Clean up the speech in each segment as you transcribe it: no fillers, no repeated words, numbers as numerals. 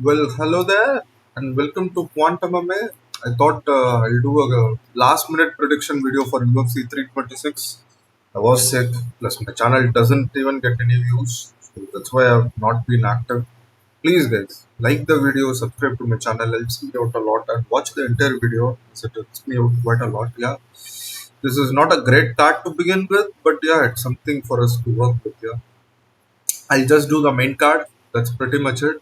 Well, hello there, and welcome to Quantum MMA. I thought I'll do a last minute prediction video for UFC 326. I was sick, plus my channel doesn't even get any views, so that's why I've not been active. Please, guys, like the video, subscribe to my channel, helps me out a lot, and watch the entire video, as it helps me out quite a lot. Yeah, this is not a great card to begin with, but yeah, it's something for us to work with. Yeah. I'll just do the main card. That's pretty much it.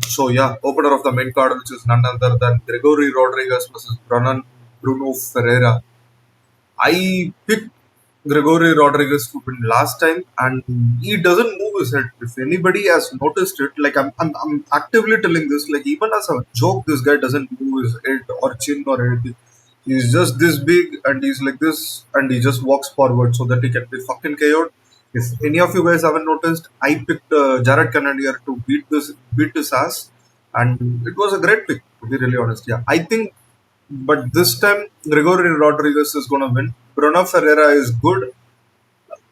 So yeah, opener of the main card, which is none other than Gregory Rodrigues versus Brunno Ferreira. I picked Gregory Rodrigues to win last time, and he doesn't move his head. If anybody has noticed it, like I'm actively telling this, like even as a joke, this guy doesn't move his head or chin or anything. He's just this big, and he's like this, and he just walks forward so that he can be fucking KO'd. If any of you guys haven't noticed, I picked Jared Cannonier to beat his ass, and it was a great pick. To be really honest, yeah, I think but this time, Gregory Rodrigues is going to win. Bruno Ferreira is good.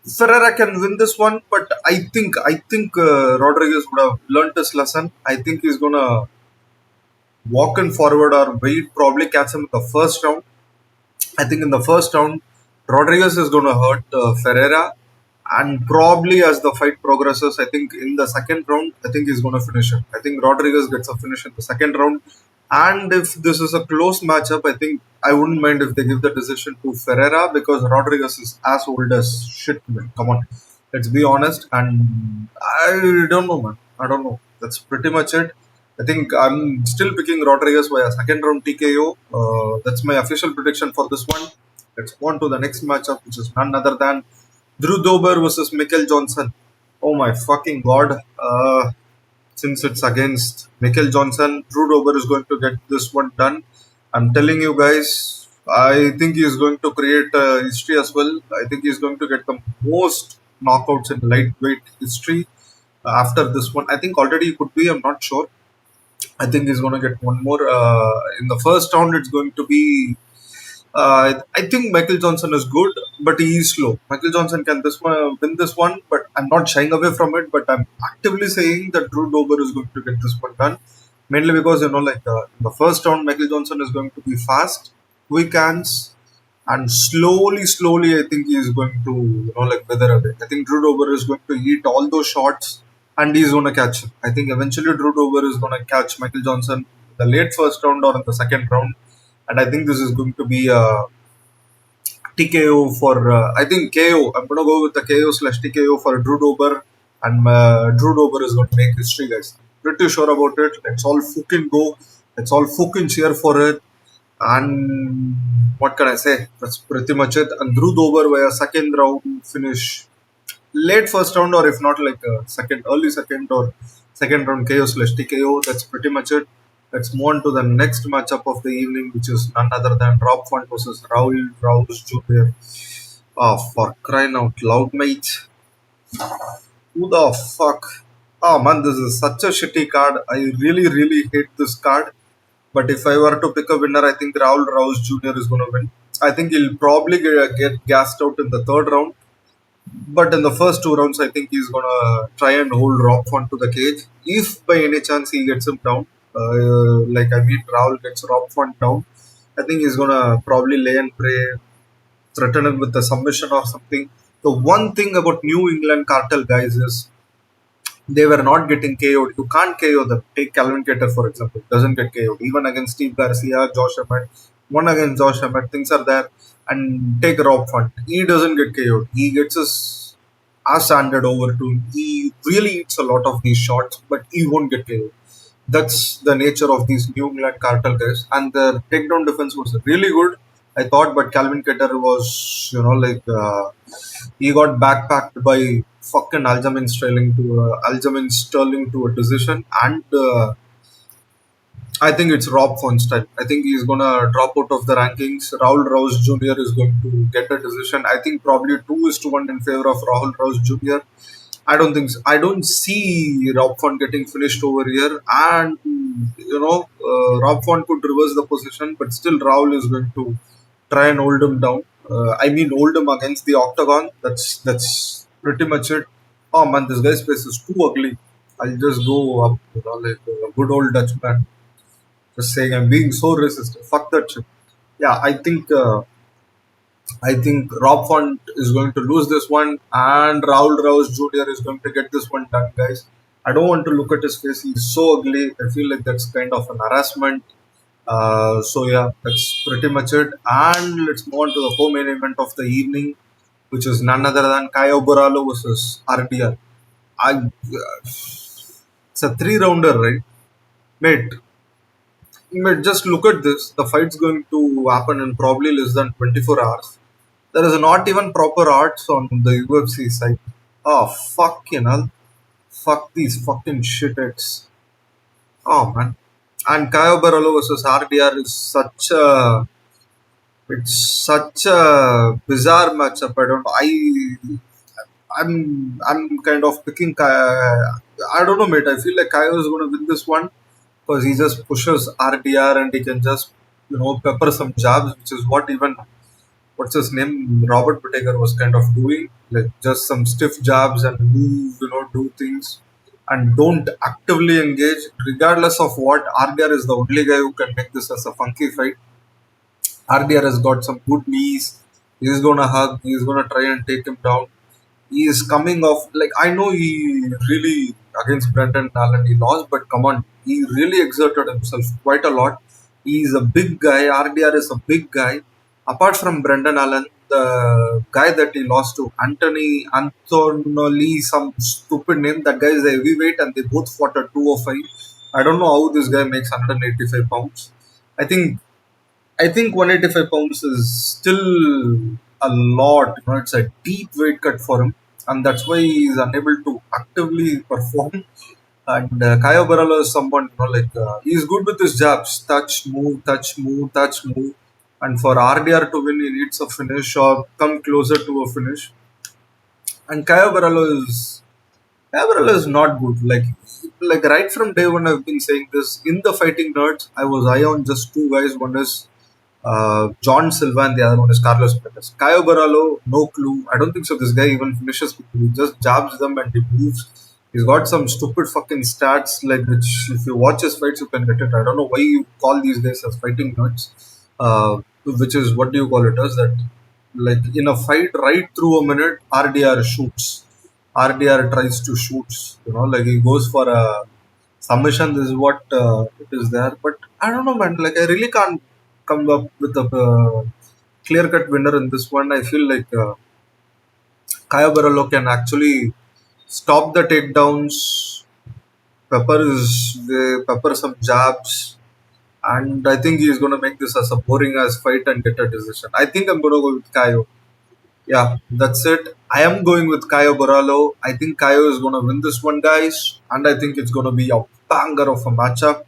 Ferreira can win this one, but I think Rodrigues would have learnt his lesson. I think he's going to walk in forward or wait, probably catch him in the first round. I think in the first round, Rodrigues is going to hurt Ferreira, and probably as the fight progresses, I think in the second round, I think he's going to finish him. I think Rodrigues gets a finish in the second round, and if this is a close matchup, I think I wouldn't mind if they give the decision to Ferreira because Rodrigues is as old as shit, man. Come on, let's be honest. And I don't know, man. I don't know. That's pretty much it. I think I'm still picking Rodriguez by a second round TKO. That's my official prediction for this one. Let's go on to the next matchup, which is none other than Drew Dober versus Michael Johnson. Oh my fucking god. Since it's against Michael Johnson, Drew Dober is going to get this one done. I'm telling you guys, I think he is going to create history as well. I think he's going to get the most knockouts in lightweight history after this one. I think already he could be, I'm not sure. I think he's going to get one more. In the first round, it's going to be. I think Michael Johnson is good, but he is slow. Michael Johnson can this one win this one, but I'm not shying away from it. But I'm actively saying that Drew Dober is going to get this one done, mainly because in the first round, Michael Johnson is going to be fast, quick hands, and slowly, I think he is going to wither away. I think Drew Dober is going to eat all those shots, and he's going to catch him. I think eventually Drew Dober is going to catch Michael Johnson in the late first round or in the second round, and I think this is going to be a TKO for I think KO. I'm going to go with the KO slash TKO for Drew Dober, and Drew Dober is going to make history, guys. Pretty sure about it. Let's all fucking go. Let's all fucking cheer for it. And what can I say? That's pretty much it. And Drew Dober by a second round finish, late first round, or if not like a second, early second or second round KO slash TKO. That's pretty much it. Let's move on to the next matchup of the evening, which is none other than Rob Font versus Raul Rouse Jr. Oh, for crying out loud, mate. Who the fuck? Oh man, this is such a shitty card. I really hate this card. But if I were to pick a winner, I think Raul Rouse Jr. is going to win. I think he'll probably get gassed out in the third round. But in the first two rounds, I think he's going to try and hold Rob Font to the cage. If by any chance he gets him down, Raul gets Rob Font down, I think he's going to probably lay and pray, threaten him with a submission or something. The one thing about New England cartel guys is they were not getting KO'd. You can't KO them. Take Calvin Cater, for example. Doesn't get KO'd. Even against Steve Garcia, Josh Emmett. One against Josh Emmett. Things are there. And take Rob Font. He doesn't get KO'd. He gets his ass handed over to him. He really eats a lot of these shots, but he won't get KO'd. That's the nature of these New England cartel guys. And the takedown defense was really good, I thought, but Calvin Cater was, he got backpacked by fucking Aljamain Sterling to a decision, and I think it's Rob Font's time. I think he's gonna drop out of the rankings. Raul Rouse Jr. is going to get a decision. I think probably 2-1 in favor of Raul Rouse Jr. I don't think so. I don't see Rob Font getting finished over here, and Rob Font could reverse the position, but still Raul is going to try and hold him down. Hold him against the Octagon. That's pretty much it. Oh man, this guy's face is too ugly. I'll just go up, like a good old Dutchman, just saying I'm being so racist. Fuck that shit. Yeah, I think Rob Font is going to lose this one, and Raul Rouse Jr. is going to get this one done, guys. I don't want to look at his face. He's so ugly. I feel like that's kind of an harassment. So yeah, that's pretty much it. And let's move on to the co-main event of the evening, which is none other than Caio Borralho versus RDR. It's a three-rounder, right? Mate, just look at this. The fight's going to happen in probably less than 24 hours. There is not even proper arts on the UFC site. Oh, fucking hell. Fuck these fucking shitheads. Oh, man. And Caio Borralho versus RDR is such a bizarre matchup. I don't know. I'm kind of picking Caio. I don't know, mate. I feel like Caio is going to win this one because he just pushes RDR and he can just pepper some jabs, which is what even what's his name Robert Whittaker was kind of doing, like just some stiff jabs and move, do things and don't actively engage. Regardless of what, RDR is the only guy who can make this as a funky fight. RDR has got some good knees. He's gonna hug. He's gonna try and take him down. He is coming off, like, I know he really against Brendan Allen he lost, but come on, he really exerted himself quite a lot. He is a big guy. RDR is a big guy. Apart from Brendan Allen, the guy that he lost to, Antonoli, some stupid name. That guy is a heavyweight, and they both fought at 205. I don't know how this guy makes 185 pounds. I think I think 185 pounds is still a lot. It's a deep weight cut for him, and that's why he's unable to actively perform. And Caio Borralho is someone, he's good with his jabs, touch, move, touch, move, touch, move. And for RDR to win, he needs a finish or come closer to a finish. And Caio Borralho is not good. Like right from day one, I've been saying this. In the fighting nerds, I was eye on just two guys. One is John Silva and the other one is Carlos Perez. Caio Borralho, no clue. I don't think so. This guy even finishes people. He just jabs them and he moves. He's got some stupid fucking stats, like which if you watch his fights, you can get it. I don't know why you call these guys as fighting nerds. Which is what do you call it as that? Like in a fight, right through a minute, RDR shoots. RDR tries to shoot. Like he goes for a submission. This is what it is there. But I don't know, man. Like I really can't come up with a clear cut winner in this one. I feel like Caio Borralho can actually stop the takedowns, pepper some jabs, and I think he's going to make this as a boring as fight and get a decision. I think I'm going to go with Caio. Yeah, that's it. I am going with Caio Borralho. I think Caio is going to win this one, guys, and I think it's going to be a banger of a matchup.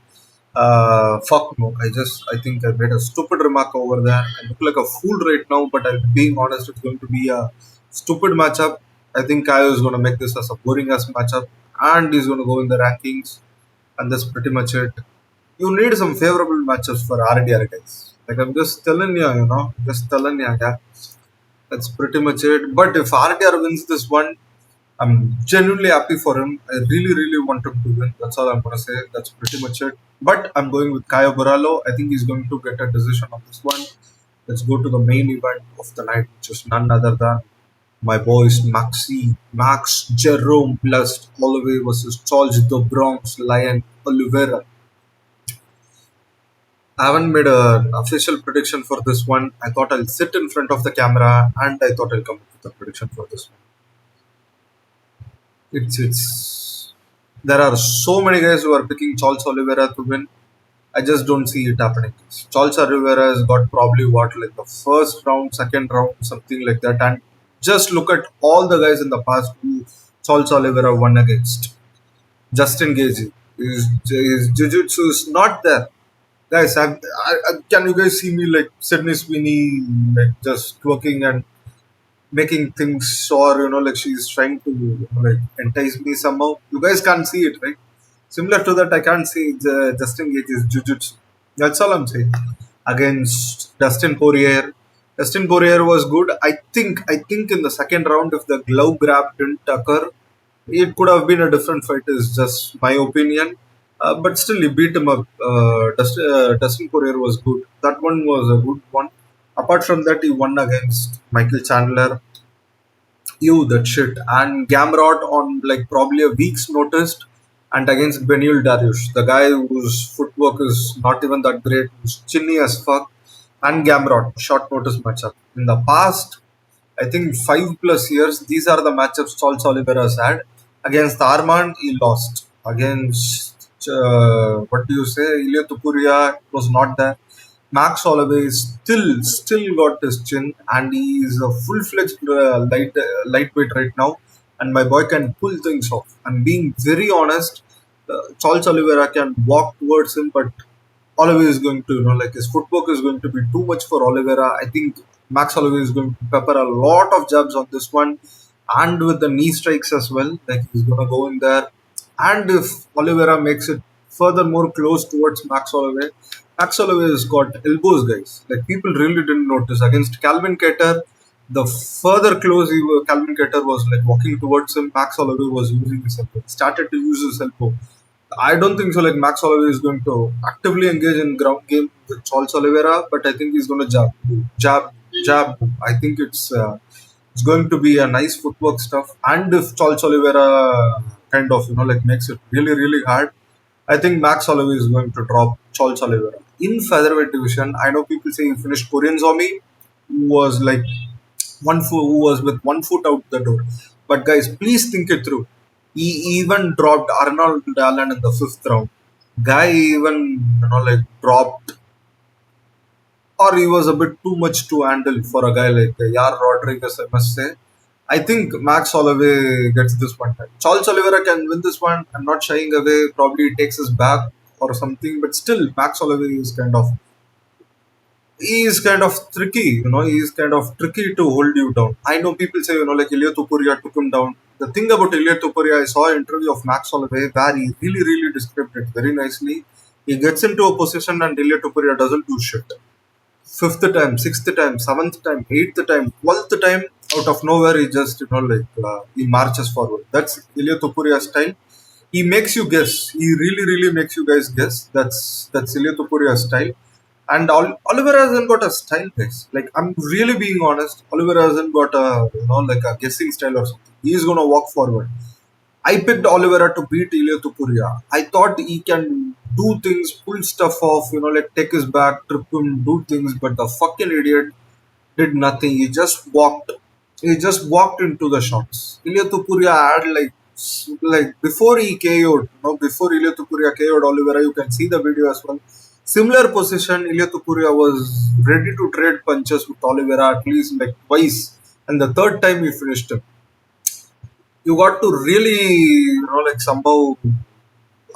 Fuck no. I think I made a stupid remark over there. I look like a fool right now, but I'm being honest, it's going to be a stupid matchup. I think Caio is going to make this as a boring ass matchup, and he's going to go in the rankings, and that's pretty much it. You need some favorable matchups for RDR, guys. Like I'm just telling you, just telling you, yeah. That's pretty much it. But if RDR wins this one, I'm genuinely happy for him. I really, really want him to win. That's all I'm gonna say. That's pretty much it. But I'm going with Caio Borralho. I think he's going to get a decision on this one. Let's go to the main event of the night, which is none other than my boys Max Jerome plus Holloway versus Charles Do Bronx Lion Oliveira. I haven't made an official prediction for this one. I thought I'll sit in front of the camera and I thought I'll come up with a prediction for this one. It's there are so many guys who are picking Charles Oliveira to win. I just don't see it happening. Charles Oliveira has got probably what, like the first round, second round, something like that. And just look at all the guys in the past who Charles Oliveira won against. Justin Gagey. His jiu-jitsu is not there. Guys, can you guys see me like Sydney Sweeney, like just twerking and making things sore, like she's trying to like entice me somehow. You guys can't see it, right? Similar to that, I can't see the Justin Gage's jiu-jitsu. That's all I'm saying. Against Dustin Poirier. Poirier was good. I think in the second round, if the glove grab didn't occur, It could have been a different fight, is just my opinion. But still, he beat him up. Dustin Poirier was good. That one was a good one. Apart from that, he won against Michael Chandler. You that shit. And Gamrot on like probably a week's notice, and against Benil Dariush, the guy whose footwork is not even that great, who's chinny as fuck, and Gamrot, short notice matchup. In the past, I think 5 plus years, these are the matchups Charles Oliveira has had. Against Armand, he lost. Against, what do you say, Ilya Tupuria was not there. Max Holloway still got his chin, and he is a full-fledged lightweight right now. And my boy can pull things off. I'm being very honest. Charles Oliveira can walk towards him, but Oliveira is going to, like his footwork is going to be too much for Oliveira. I think Max Holloway is going to pepper a lot of jabs on this one, and with the knee strikes as well. Like he's going to go in there, and if Oliveira makes it furthermore close towards Max Holloway has got elbows, guys. Like people really didn't notice against Calvin Keter. The further close Calvin Keter was like walking towards him, Max Holloway was using his elbow. Started to use his elbow. I don't think so. Like Max Holloway is going to actively engage in ground game with Charles Oliveira, but I think he's going to jab. I think it's going to be a nice footwork stuff. And if Charles Oliveira kind of like makes it really hard, I think Max Holloway is going to drop Charles Oliveira in featherweight division. I know people say he finished Korean Zombie, who was like who was with 1 foot out the door. But guys, please think it through. He even dropped Arnold Allen in the 5th round. Guy even like dropped, or he was a bit too much to handle for a guy like Yar Rodrigues, I must say. I think Max Holloway gets this one time. Charles Oliveira can win this one. I'm not shying away. Probably he takes his back or something, but still, Max Holloway is kind of tricky. He's kind of tricky to hold you down. I know people say like Ilya Tupuria took him down. The thing about Ilya Tupuria, I saw an interview of Max Holloway where he really described it very nicely. He gets into a position and Ilya Tupuria doesn't do shit. 5th time, 6th time, 7th time, 8th time, 12th time, out of nowhere, he just, he marches forward. That's Ilya Tupuria's style. He makes you guess. He really makes you guys guess. That's Ilya Tupuria's style. And Oliveira hasn't got a style, guys. Like, I'm really being honest. Oliveira hasn't got a, like a guessing style or something. He's going to walk forward. I picked Oliveira to beat Ilya Tupuria. I thought he can do things, pull stuff off, like take his back, trip him, do things, but the fucking idiot did nothing. He just walked. He just walked into the shots. Ilya Tupuria had like before he KO'd, before Ilya Tupuria KO'd Oliveira, you can see the video as well. Similar position, Ilya Tupuria was ready to trade punches with Oliveira at least like twice, and the third time he finished him. You got to really, like somehow,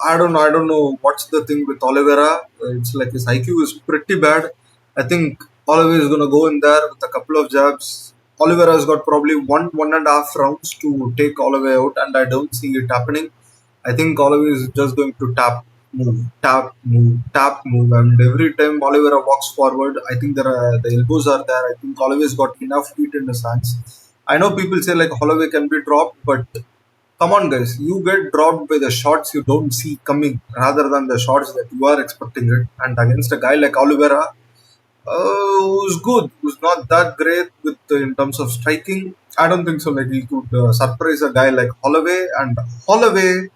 I don't know what's the thing with Oliveira. It's like his IQ is pretty bad. I think Oliveira is gonna go in there with a couple of jabs. Oliveira has got probably 1.5 rounds to take Oliveira out, and I don't see it happening. I think Oliveira is just going to tap, move, and every time Oliveira walks forward, I think the elbows are there. I think Oliveira's got enough heat in his hands. I know people say like Holloway can be dropped, but come on, guys, you get dropped by the shots you don't see coming rather than the shots that you are expecting it. And against a guy like Oliveira, who's good, who's not that great with in terms of striking, I don't think so. Like he could surprise a guy like Holloway, and Holloway,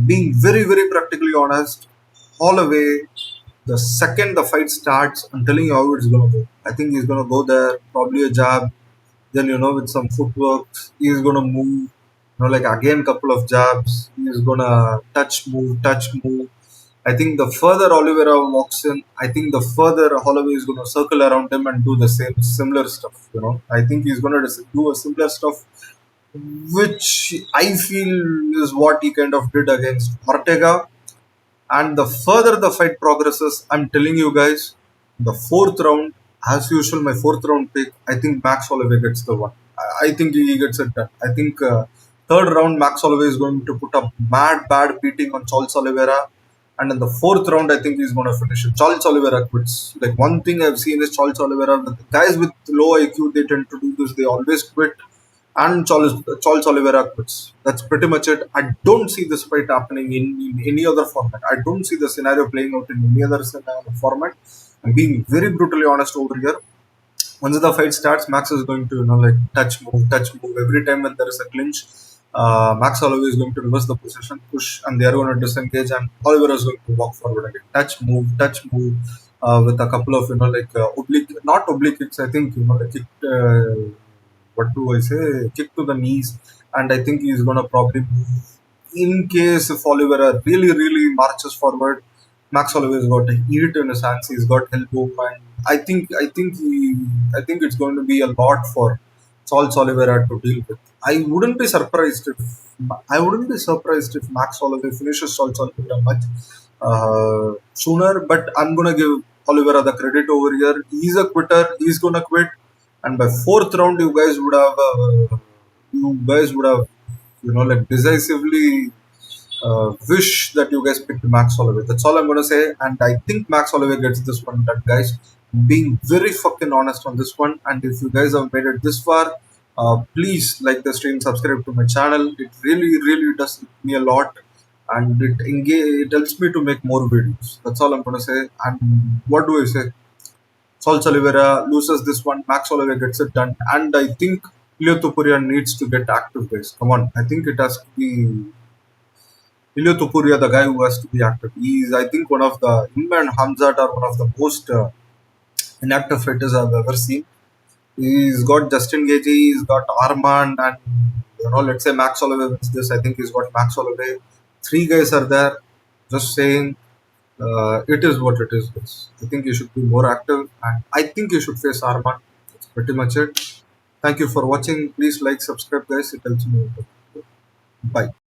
being very practically honest, Holloway, the second the fight starts, I'm telling you how it's gonna go. I think he's gonna go there, probably a jab, then with some footwork, he's gonna move. Like again, couple of jabs. He's gonna touch, move. I think the further Oliveira walks in, I think the further Holloway is gonna circle around him and do the similar stuff. I think he's gonna do a similar stuff, which I feel is what he kind of did against Ortega. And the further the fight progresses, I'm telling you guys, the 4th round, as usual, my 4th round pick, I think Max Holloway gets the one. I think he gets it done. I think 3rd round, Max Holloway is going to put up mad bad beating on Charles Oliveira. And in the 4th round, I think he's going to finish it. Charles Oliveira quits. Like one thing I've seen is Charles Oliveira, guys with low IQ, they tend to do this. They always quit. and Charles Oliveira quits. That's pretty much it. I don't see this fight happening in any other format. I don't see the scenario playing out in any other format. I'm being very brutally honest over here. Once the fight starts, Max is going to like touch move. Every time when there is a clinch, Max Holloway is going to reverse the position, push, and they are going to disengage, and Oliver is going to walk forward again. Touch move, with a couple of like oblique, not oblique kicks. I think like kick. What do I say? Kick to the knees, and I think he's going to probably move. In case if Oliveira really marches forward, Max Holloway's got a heat in his hands. He's got elbow, and I think it's going to be a lot for Charles Oliveira to deal with. I wouldn't be surprised if Max Holloway finishes Charles Oliveira much sooner. But I'm gonna give Oliveira the credit over here. He's a quitter. He's gonna quit, and by fourth round, you guys would have like decisively wish that you guys picked Max Holloway. That's all I'm gonna say. And I think Max Holloway gets this one done, guys. Being very fucking honest on this one. And if you guys have made it this far, please like the stream, subscribe to my channel. It really does help me a lot, and it helps me to make more videos. That's all I'm gonna say. And what do I say? Charles Oliveira loses this one. Max Holloway gets it done, and I think Ilya Topuria needs to get active, guys. Come on, I think it has to be Ilya Topuria, the guy who has to be active. He's, I think, one of the him and Hamzat are one of the most inactive fighters I've ever seen. He's got Justin Gagey, he's got Armand, and let's say Max Holloway wins this. I think he's got Max Holloway. Three guys are there. Just saying, it is what it is. Guys. I think you should be more active, and I think you should face Armand. That's pretty much it. Thank you for watching. Please like, subscribe, guys. It helps me. Bye.